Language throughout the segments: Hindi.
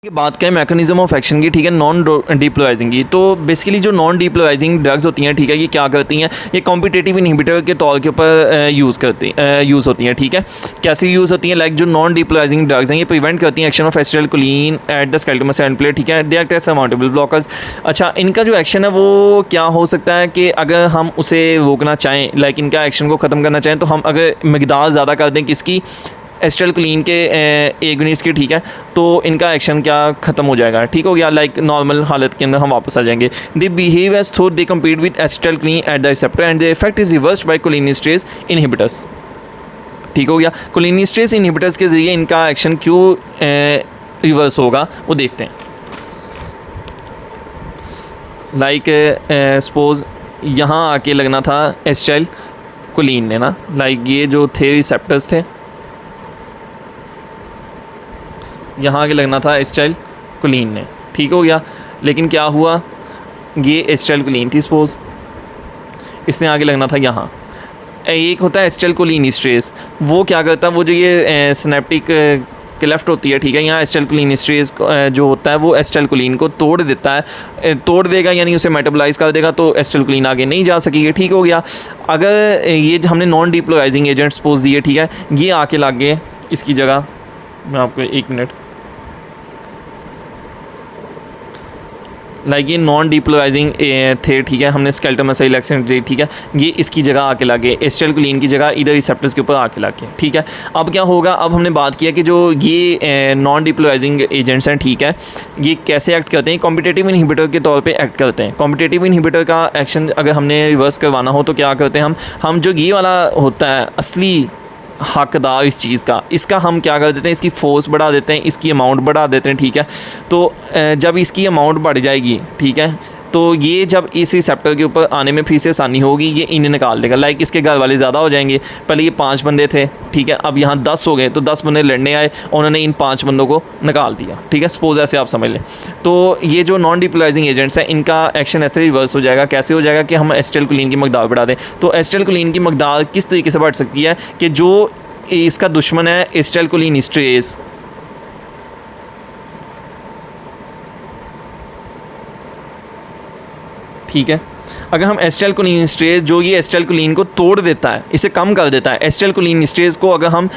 बात करें मैकेनिज्म ऑफ एक्शन की, ठीक है, नॉन डिप्लोराइजिंग की, तो बेसिकली जो नॉन डिप्लोराइजिंग ड्रग्स होती हैं, ठीक है, ये क्या करती हैं, ये कॉम्पिटिटिव इनहिबिटर के तौर के ऊपर यूज़ होती हैं, ठीक है। कैसे यूज़ होती हैं? लाइक जो नॉन डिप्लोराइजिंग ड्रग्स हैं ये प्रिवेंट करती हैं action of acetylcholine at the skeletal muscle end plate, ठीक है, they act as surmountable blockers. अच्छा, इनका जो एक्शन है वो क्या हो सकता है कि अगर हम उसे रोकना चाहें, लाइक इनका एक्शन को ख़त्म करना चाहें, तो हम अगर मकदार ज़्यादा कर दें किसकी, एसिटाइलकोलिन के एगोनिस्ट की, ठीक है, तो इनका एक्शन क्या ख़त्म हो जाएगा, ठीक हो गया। लाइक नॉर्मल हालत के अंदर हम वापस आ जाएंगे। दे behave as though they compete with acetylcholine at the receptor and the effect is reversed by cholinesterase inhibitors, ठीक हो गया। कोलिनेस्टेरेज इनहिबिटर्स के ज़रिए इनका एक्शन क्यों रिवर्स होगा वो देखते हैं। लाइक सपोज यहाँ आके लगना था एसिटाइलकोलिन ने ना, लाइक ये जो थे रिसेप्टर्स थे, यहाँ आगे लगना था एसिटाइलकोलिन ने, ठीक हो गया। लेकिन क्या हुआ, ये एसिटाइलकोलिन थी सपोज, इसने आगे लगना था यहाँ। एक होता है एसिटाइलकोलिन एस्ट्रेज, वो क्या करता है, वो जो ये सिनेप्टिक के लेफ्ट होती है, ठीक है, यहाँ एसिटाइलकोलिन एस्ट्रेज जो होता है वो एसिटाइलकोलिन को तोड़ देता है, तोड़ देगा यानी उसे मेटाबोलाइज कर देगा, तो एसिटाइलकोलिन आगे नहीं जा सकेगी, ठीक हो गया। अगर ये हमने नॉन डिप्लोराइजिंग एजेंट सपोज दिए, ठीक है, ये आके लग गए इसकी जगह, मैं आपको एक मिनट, लाइक ये नॉन डिप्लोराइजिंग थे, ठीक है, हमने स्केलेटल मसल रिलैक्सेंट दी, ठीक है, ये इसकी जगह आके लगे, एसिटाइलकोलिन की जगह इधर रिसेप्टर्स के ऊपर आके लगे, ठीक है। अब क्या होगा, अब हमने बात किया कि जो ये नॉन डिप्लोराइजिंग एजेंट्स हैं, ठीक है, ये कैसे एक्ट करते हैं, कॉम्पिटिटिव इनहिबिटर के तौर पे एक्ट करते हैं। कॉम्पिटिटिव इनहिबिटर का एक्शन अगर हमने रिवर्स करवाना हो तो क्या करते हैं हम जो ये वाला होता है असली हकदार इस चीज़ का, इसका हम क्या कर देते हैं, इसकी फोर्स बढ़ा देते हैं, इसकी अमाउंट बढ़ा देते हैं, ठीक है। तो जब इसकी अमाउंट बढ़ जाएगी, ठीक है, तो ये जब इस रिसेप्टर के ऊपर आने में फिर से आसानी होगी, ये इन्हें निकाल देगा। लाइक इसके घर वाले ज़्यादा हो जाएंगे, पहले ये 5 बंदे थे, ठीक है, अब यहाँ 10 हो गए, तो 10 बंदे लड़ने आए, उन्होंने इन 5 बंदों को निकाल दिया, ठीक है, सपोज ऐसे आप समझ लें। तो ये जो नॉन डिप्लोराइजिंग एजेंट्स हैं इनका एक्शन ऐसे रिवर्स हो जाएगा। कैसे हो जाएगा कि हम एसिटाइलकोलिन की मकदार बढ़ा दें, तो एसिटाइलकोलिन की मकदार किस तरीके से बढ़ सकती है कि जो इसका दुश्मन है एसिटाइलकोलिन एस्ट्रेज, ठीक है, अगर हम एसिटाइलकोलिन एस्ट्रेज जो ये एसिटाइलकोलिन को तोड़ देता है, इसे कम कर देता है, एसिटाइलकोलिन एस्ट्रेज को अगर हम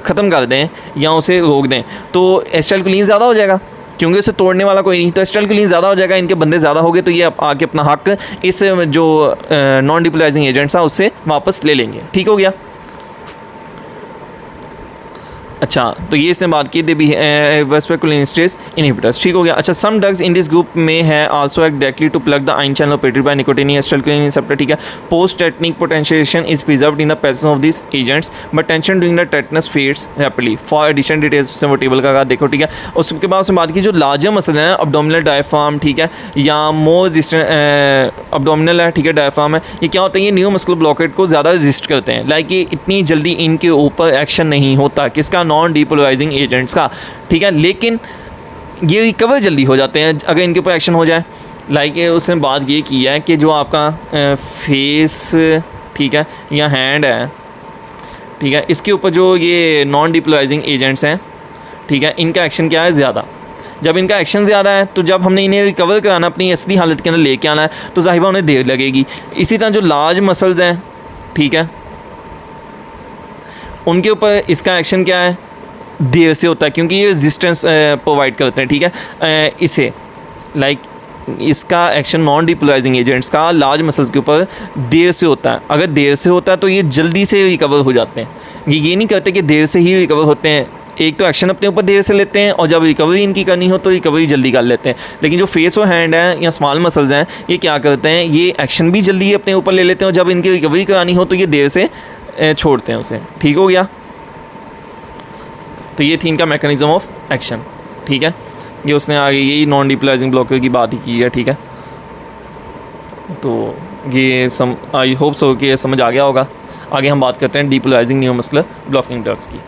ख़त्म कर दें या उसे रोक दें, तो एसिटाइलकोलिन ज़्यादा हो जाएगा, क्योंकि उसे तोड़ने वाला कोई नहीं, तो एसिटाइलकोलिन ज़्यादा हो जाएगा, इनके बंदे ज़्यादा हो गए, तो ये आके अपना हक इस जो नॉन डिप्लोराइजिंग एजेंट्स है उससे वापस ले लेंगे, ठीक हो गया। अच्छा, तो ये इसने बात की दे भी कोलिनेस्टेरेज इनहिबिटर्स, ठीक हो गया। अच्छा, some drugs in this group में है also act directly to plug the ion channel operated by nicotine acetylcholine receptor, ठीक है। Post tetanic potentiation is preserved in the presence of this agents but tension during the tetanus fades rapidly. For addition details से वो टेबल का देखो, ठीक है। उसके बाद उसने बात की जो लार्जर मसल है अब्डोमिनल डायफ्राम, ठीक है, या मोर रेजिस्टेंट अब्डोमिनल है, ठीक है, डायफ्राम है, ये क्या होता है, ये न्यू मस्कुलर ब्लॉकेट को ज़्यादा रेजिस्ट करते हैं। लाइक ये इतनी जल्दी इनके ऊपर एक्शन नहीं होता, किसका, नॉन डिपोलराइजिंग एजेंट्स का, ठीक है, लेकिन ये रिकवर जल्दी हो जाते हैं अगर इनके ऊपर एक्शन हो जाए। लाइक उसने बात ये की है कि जो आपका फेस, ठीक है, या हैंड है, ठीक है, इसके ऊपर जो ये नॉन डिपोलराइजिंग एजेंट्स हैं, ठीक है, इनका एक्शन क्या है, ज़्यादा। जब इनका एक्शन ज़्यादा है तो जब हमने इन्हें रिकवर कराना, अपनी असली हालत के अंदर लेके आना है, तो ज़ाहिर उन्हें देर लगेगी। इसी तरह जो लार्ज मसल्स हैं, ठीक है, उनके ऊपर इसका एक्शन क्या है, देर से होता है, क्योंकि ये रेजिस्टेंस प्रोवाइड करते हैं, ठीक है। इसे लाइक इसका एक्शन नॉन डिपोलराइजिंग एजेंट्स का लार्ज मसल्स के ऊपर देर से होता है। अगर देर से होता है तो ये जल्दी से रिकवर हो जाते हैं। ये नहीं करते कि देर से ही रिकवर होते हैं, एक तो एक्शन अपने ऊपर देर से लेते हैं और जब रिकवरी इनकी करनी हो तो रिकवरी जल्दी कर लेते हैं। लेकिन जो फेस और हैंड है या स्मॉल मसल्स हैं, ये क्या करते हैं, ये एक्शन भी जल्दी अपने ऊपर ले लेते हैं और जब इनकी रिकवरी करानी हो तो ये देर से छोड़ते हैं उसे, ठीक हो गया। तो ये थी इनका मैकेनिज्म ऑफ एक्शन, ठीक है। ये उसने आगे यही नॉन डिपोलराइजिंग ब्लॉकर की बात ही की है, ठीक है। तो ये आई होप सो कि ये समझ आ गया होगा। आगे हम बात करते हैं डिपोलराइजिंग न्यूरोमस्कुलर ब्लॉकिंग ड्रग्स की।